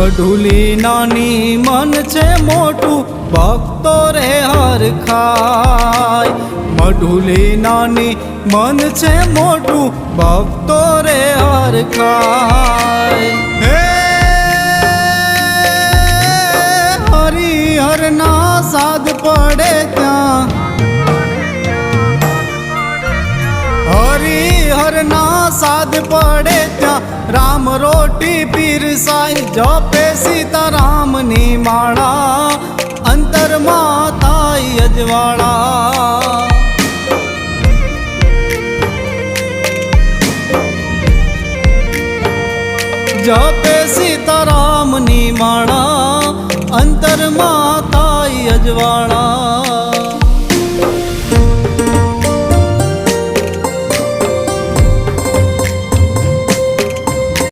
મઢુલી નાની મન છે મોટું ભક્તો રે હર ખાય। મઢુલી નાની મન છે મોટું ભક્તો રે હર ખાય। હે હરિહર ના સાદ પડે ત્યાં, હરિહર ના સાદ પડે ત્યાં રામ રોટી પીરસાય। જપે સીતારામની માળા અંતરમાં થાય અજવાળા। જપે સીતારામની માળા અંતરમાં થાય અજવાળા।